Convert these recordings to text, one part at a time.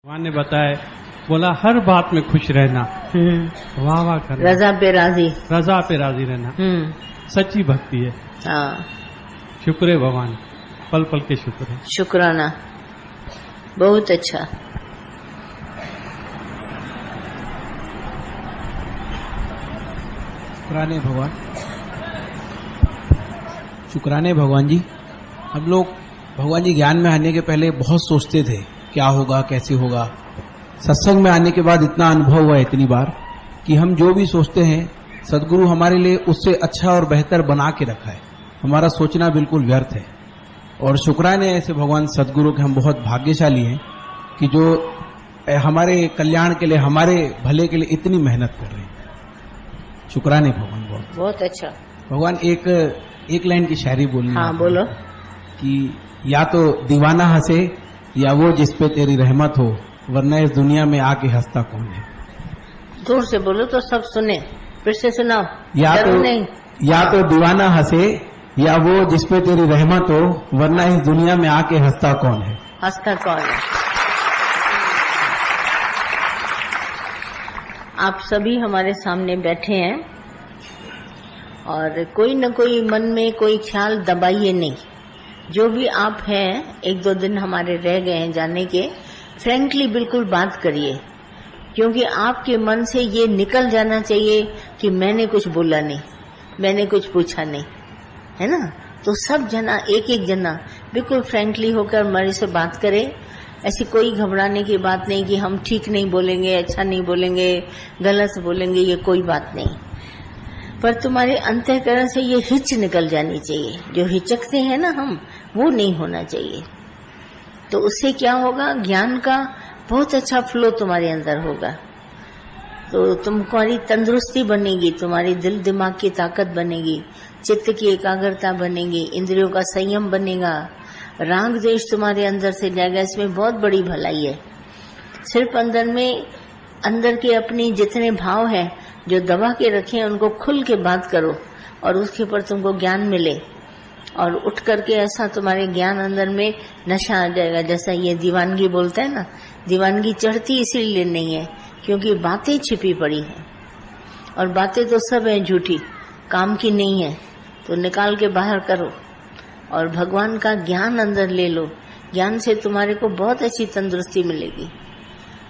भगवान ने बताया, बोला हर बात में खुश रहना, वाह वाह करना, रजा पे राजी रहना, सच्ची भक्ति है। हाँ, शुक्र है भगवान, पल पल के शुक्र है। शुक्राना, बहुत अच्छा। शुक्राने भगवान जी। हम लोग भगवान जी ज्ञान में आने के पहले बहुत सोचते थे क्या होगा, कैसे होगा। सत्संग में आने के बाद इतना अनुभव हुआ इतनी बार कि हम जो भी सोचते हैं सदगुरु हमारे लिए उससे अच्छा और बेहतर बना के रखा है। हमारा सोचना बिल्कुल व्यर्थ है। और शुक्राने ऐसे भगवान सदगुरु के हम बहुत भाग्यशाली हैं कि जो हमारे कल्याण के लिए, हमारे भले के लिए इतनी मेहनत कर रहे हैं। शुक्राने भगवान, बहुत बहुत अच्छा। भगवान एक लाइन की शायरी बोलनी। हाँ बोलो। कि या तो दीवाना हंसे या वो जिसपे तेरी रहमत हो, वरना इस दुनिया में आके हंसता कौन है। जोर से बोलो तो सब सुने, फिर से सुनाओ। या तो दीवाना हंसे या वो जिसपे तेरी रहमत हो, वरना इस दुनिया में आके हंसता कौन है। हंसता कौन है। आप सभी हमारे सामने बैठे हैं और कोई न कोई मन में कोई ख्याल दबाइए नहीं। जो भी आप हैं, एक दो दिन हमारे रह गए हैं जाने के, फ्रैंकली बिल्कुल बात करिए, क्योंकि आपके मन से ये निकल जाना चाहिए कि मैंने कुछ बोला नहीं, मैंने कुछ पूछा नहीं, है ना। तो सब जना, एक एक जना बिल्कुल फ्रैंकली होकर हमारे से बात करे। ऐसी कोई घबराने की बात नहीं कि हम ठीक नहीं बोलेंगे, अच्छा नहीं बोलेंगे, गलत बोलेंगे, ये कोई बात नहीं। पर तुम्हारे अंतःकरण से ये हिच निकल जानी चाहिए। जो हिचकते हैं ना हम, वो नहीं होना चाहिए। तो उससे क्या होगा, ज्ञान का बहुत अच्छा फ्लो तुम्हारे अंदर होगा। तो तुम्हारी तंदुरुस्ती बनेगी, तुम्हारी दिल दिमाग की ताकत बनेगी, चित्त की एकाग्रता बनेगी, इंद्रियों का संयम बनेगा, राग द्वेष तुम्हारे अंदर से जाएगा। इसमें बहुत बड़ी भलाई है। सिर्फ अंदर के अपनी जितने भाव हैं जो दबा के रखे हैं, उनको खुल के बात करो और उसके ऊपर तुमको ज्ञान मिले, और उठ करके ऐसा तुम्हारे ज्ञान अंदर में नशा आ जाएगा। जैसा ये दीवानगी बोलता है ना, दीवानगी चढ़ती इसीलिए नहीं है क्योंकि बातें छिपी पड़ी हैं, और बातें तो सब हैं झूठी, काम की नहीं है। तो निकाल के बाहर करो और भगवान का ज्ञान अंदर ले लो। ज्ञान से तुम्हारे को बहुत अच्छी तंदुरुस्ती मिलेगी।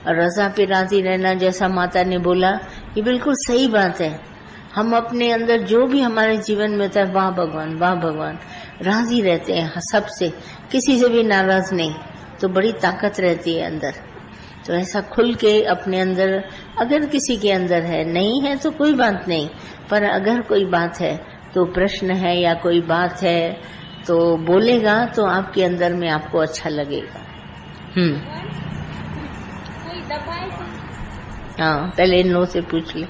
और रजा पे राजी रहना, जैसा माता ने बोला, ये बिल्कुल सही बात है। हम अपने अंदर जो भी हमारे जीवन में होता है, वाह भगवान, वाह भगवान, राजी रहते हैं सबसे, किसी से भी नाराज नहीं। तो बड़ी ताकत रहती है अंदर। तो ऐसा खुल के अपने अंदर, अगर किसी के अंदर है, नहीं है तो कोई बात नहीं, पर अगर कोई बात है तो प्रश्न है या कोई बात है तो बोलेगा, तो आपके अंदर में आपको अच्छा लगेगा। हाँ, पहले इन लोगों से पूछ ले।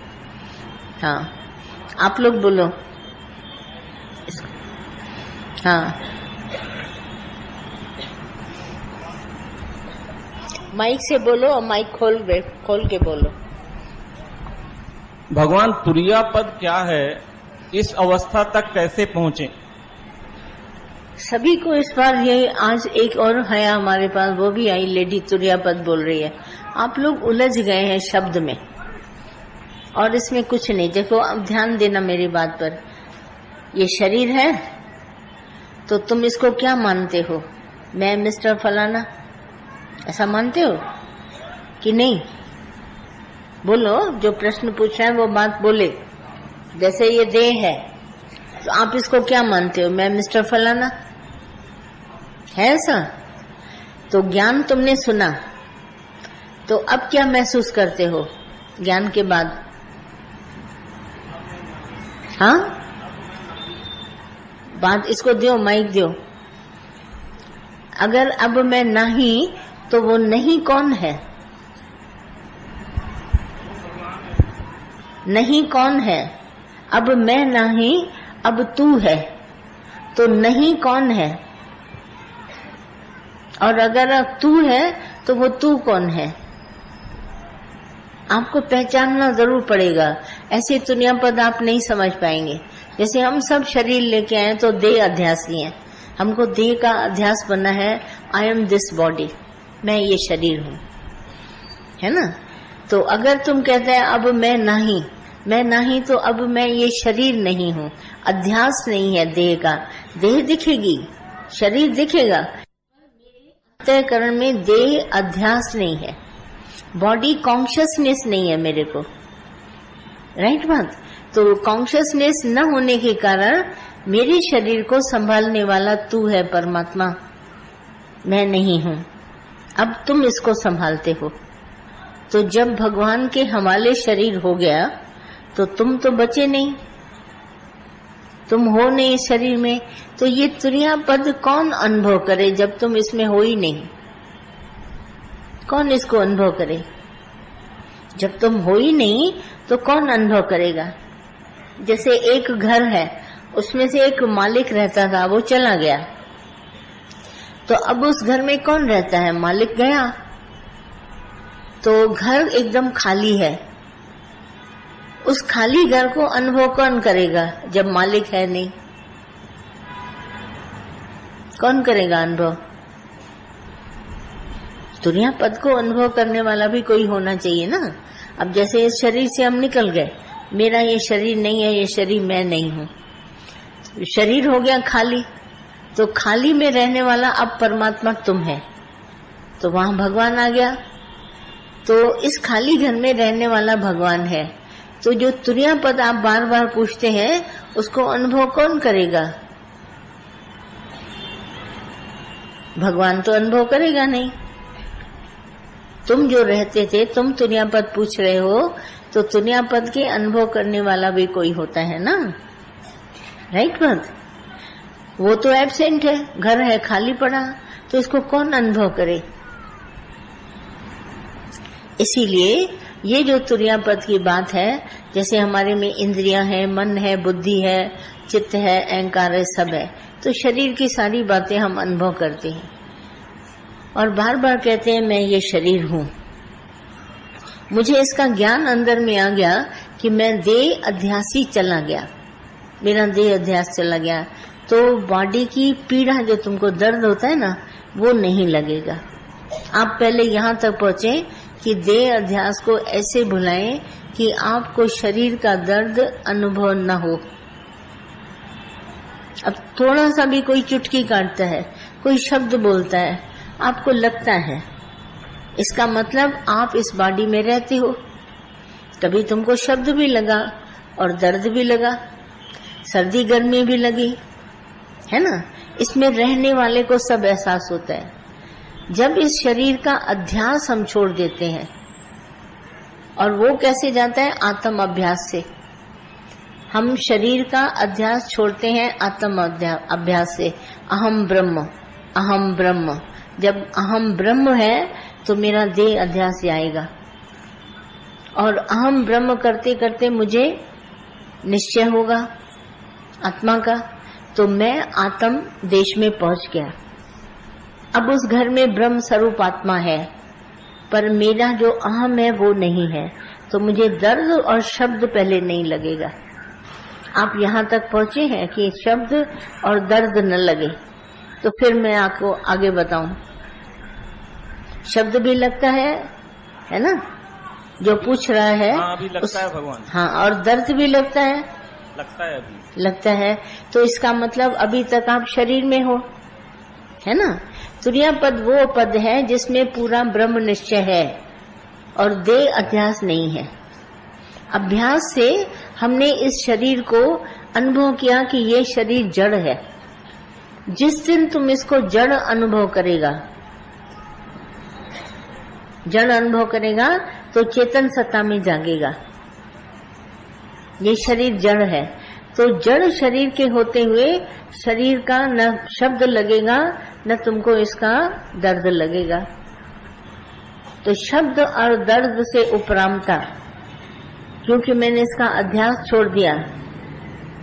हाँ, आप लोग बोलो। हाँ, माइक से बोलो और माइक खोल के बोलो। भगवान, तुरिया पद क्या है, इस अवस्था तक कैसे पहुंचे? सभी को इस बार ये, आज एक और है हमारे पास, वो भी आई, लेडी तुरिया पद बोल रही है। आप लोग उलझ गए हैं शब्द में, और इसमें कुछ नहीं। देखो, अब ध्यान देना मेरी बात पर। ये शरीर है तो तुम इसको क्या मानते हो, मैं मिस्टर फलाना, ऐसा मानते हो कि नहीं? बोलो, जो प्रश्न पूछ रहा है वो बात बोले। जैसे ये देह है तो आप इसको क्या मानते हो, मैं मिस्टर फलाना, है ऐसा? तो ज्ञान तुमने सुना, तो अब क्या महसूस करते हो ज्ञान के बाद? हाँ, बात इसको दियो, माइक दियो। अगर अब मैं नहीं, तो वो नहीं कौन है? नहीं कौन है? अब मैं नहीं, अब तू है, तो नहीं कौन है? और अगर अब तू है तो वो तू कौन है? आपको पहचानना जरूर पड़ेगा। ऐसे दुनिया पद आप नहीं समझ पाएंगे। जैसे हम सब शरीर लेके आए तो देह अध्यासी हैं, हमको देह का अध्यास बनना है। आई एम दिस बॉडी, मैं ये शरीर हूँ। है ना। तो अगर तुम कहते हैं अब मैं नहीं, तो अब मैं ये शरीर नहीं हूँ, अध्यास नहीं है देह का, देह दिखेगी, शरीर दिखेगा, अंतःकरण में देह अध्यास नहीं है, बॉडी कॉन्शियसनेस नहीं है मेरे को, राइट बात। तो कॉन्शियसनेस न होने के कारण मेरे शरीर को संभालने वाला तू है परमात्मा, मैं नहीं हूँ। अब तुम इसको संभालते हो। तो जब भगवान के हवाले शरीर हो गया तो तुम तो बचे नहीं, तुम हो नहीं इस शरीर में। तो ये तुरिया पद कौन अनुभव करे जब तुम इसमें हो ही नहीं? कौन इसको अनुभव करे? जब तुम हो ही नहीं तो कौन अनुभव करेगा? जैसे एक घर है, उसमें से एक मालिक रहता था, वो चला गया, तो अब उस घर में कौन रहता है? मालिक गया, तो घर एकदम खाली है। उस खाली घर को अनुभव कौन करेगा जब मालिक है नहीं? कौन करेगा अनुभव? दुनिया पद को अनुभव करने वाला भी कोई होना चाहिए ना। अब जैसे इस शरीर से हम निकल गए, मेरा ये शरीर नहीं है, ये शरीर मैं नहीं हूँ, शरीर हो गया खाली, तो खाली में रहने वाला अब परमात्मा तुम है, तो वहां भगवान आ गया। तो इस खाली घर में रहने वाला भगवान है। तो जो तुरिया पद आप बार बार पूछते हैं, उसको अनुभव कौन करेगा? भगवान तो अनुभव करेगा नहीं। तुम जो रहते थे, तुम तुरिया पद पूछ रहे हो, तो तुरिया पद के अनुभव करने वाला भी कोई होता है ना, राइट बात। वो तो एब्सेंट है, घर है खाली पड़ा, तो इसको कौन अनुभव करे? इसीलिए ये जो तुरिया पद की बात है, जैसे हमारे में इंद्रियां हैं, मन है, बुद्धि है, चित्त है, अहंकार है, सब है, तो शरीर की सारी बातें हम अनुभव करते हैं और बार बार कहते हैं मैं ये शरीर हूँ। मुझे इसका ज्ञान अंदर में आ गया कि मैं देह अध्यासी चला गया, मेरा देह अध्यास चला गया, तो बॉडी की पीड़ा जो तुमको दर्द होता है ना, वो नहीं लगेगा। आप पहले यहाँ तक पहुंचे कि देह अध्यास को ऐसे भुलाएं कि आपको शरीर का दर्द अनुभव न हो। अब थोड़ा सा भी कोई चुटकी काटता है, कोई शब्द बोलता है, आपको लगता है, इसका मतलब आप इस बॉडी में रहते हो। कभी तुमको शब्द भी लगा और दर्द भी लगा, सर्दी गर्मी भी लगी, है ना। इसमें रहने वाले को सब एहसास होता है। जब इस शरीर का अध्यास हम छोड़ देते हैं, और वो कैसे जाता है? आत्म अभ्यास से। हम शरीर का अध्यास छोड़ते हैं आत्म अभ्यास से। अहम ब्रह्म, अहम ब्रह्म। जब अहम ब्रह्म है तो मेरा देह अध्यास जाएगा, और अहम ब्रह्म करते करते मुझे निश्चय होगा आत्मा का, तो मैं आत्म देश में पहुंच गया। अब उस घर में ब्रह्म स्वरूप आत्मा है, पर मेरा जो अहम है वो नहीं है, तो मुझे दर्द और शब्द पहले नहीं लगेगा। आप यहाँ तक पहुंचे हैं कि शब्द और दर्द न लगे, तो फिर मैं आपको आगे बताऊं। शब्द भी लगता है ना, जो पूछ रहा है। हाँ, अभी लगता है भगवान। हाँ, और दर्द भी लगता है, अभी लगता है। तो इसका मतलब अभी तक आप शरीर में हो, है ना। तुरिया पद वो पद है जिसमें पूरा ब्रह्म निश्चय है और देह अध्यास नहीं है। अभ्यास से हमने इस शरीर को अनुभव किया कि ये शरीर जड़ है। जिस दिन तुम इसको जड़ अनुभव करेगा, जड़ अनुभव करेगा, तो चेतन सत्ता में जागेगा। ये शरीर जड़ है, तो जड़ शरीर के होते हुए शरीर का न शब्द लगेगा, न तुमको इसका दर्द लगेगा। तो शब्द और दर्द से उपरामता, क्योंकि मैंने इसका अध्यास छोड़ दिया,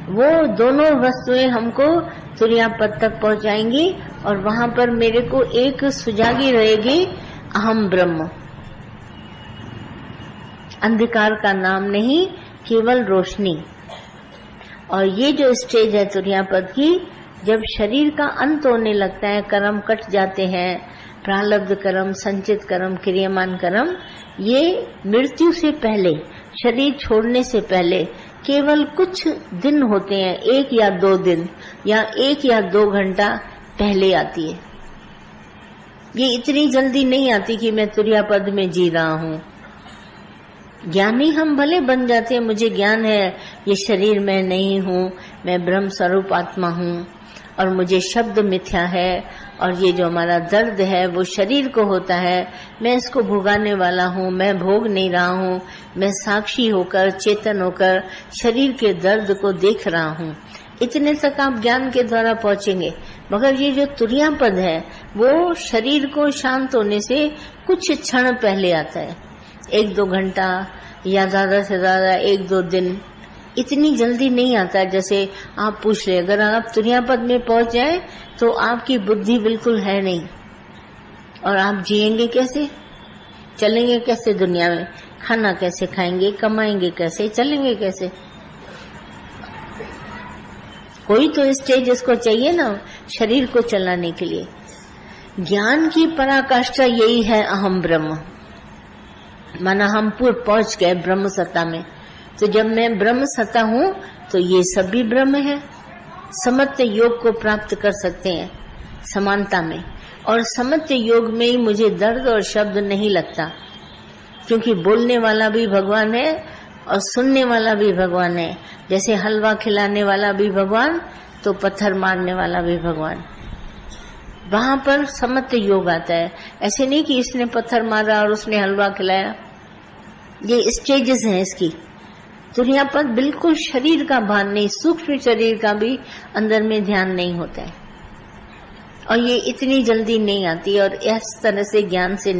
वो दोनों वस्तुएं हमको तुरिया पद तक पहुंचाएंगी, और वहां पर मेरे को एक सुजागी रहेगी, अहम ब्रह्म। अंधकार का नाम नहीं, केवल रोशनी। और ये जो स्टेज है तुरिया पद की, जब शरीर का अंत होने लगता है, कर्म कट जाते हैं, प्रारब्ध कर्म, संचित कर्म, क्रियमान कर्म, ये मृत्यु से पहले, शरीर छोड़ने से पहले केवल कुछ दिन होते हैं, 1 या 2 दिन या 1 या 2 घंटा पहले आती है। ये इतनी जल्दी नहीं आती कि मैं तुरिया पद में जी रहा हूँ। ज्ञानी हम भले बन जाते हैं, मुझे ज्ञान है ये शरीर में नहीं हूँ, मैं ब्रह्म स्वरूप आत्मा हूँ और मुझे शब्द मिथ्या है और ये जो हमारा दर्द है वो शरीर को होता है, मैं इसको भोगाने वाला हूँ, मैं भोग नहीं रहा हूँ, मैं साक्षी होकर, चेतन होकर शरीर के दर्द को देख रहा हूँ। इतने तक आप ज्ञान के द्वारा पहुंचेंगे। मगर ये जो तुरिया पद है वो शरीर को शांत होने से कुछ क्षण पहले आता है, 1-2 घंटा या ज्यादा से ज्यादा 1-2 दिन, इतनी जल्दी नहीं आता। जैसे आप पूछ रहे, अगर आप तुरिया पद में पहुंच जाए तो आपकी बुद्धि बिल्कुल है नहीं और आप जिएंगे कैसे, चलेंगे कैसे दुनिया में, खाना कैसे खाएंगे, कमाएंगे कैसे, चलेंगे कैसे। कोई तो स्टेज इसको चाहिए ना शरीर को चलाने के लिए। ज्ञान की पराकाष्ठा यही है अहम ब्रह्म, माना हम पूर्व पहुंच गए ब्रह्म सत्ता में। तो जब मैं ब्रह्म सत्ता हूँ तो ये सभी ब्रह्म है। समत्व योग को प्राप्त कर सकते हैं समानता में, और समत्व योग में ही मुझे दर्द और शब्द नहीं लगता, क्योंकि बोलने वाला भी भगवान है और सुनने वाला भी भगवान है। जैसे हलवा खिलाने वाला भी भगवान तो पत्थर मारने वाला भी भगवान। वहां पर समत्व योग आता है। ऐसे नहीं कि इसने पत्थर मारा और उसने हलवा खिलाया, ये स्टेजेस हैं इसकी। तुरिया पद बिल्कुल शरीर का भान नहीं, सूक्ष्म शरीर का भी अंदर में ध्यान नहीं होता है और ये इतनी जल्दी नहीं आती और इस तरह से ज्ञान से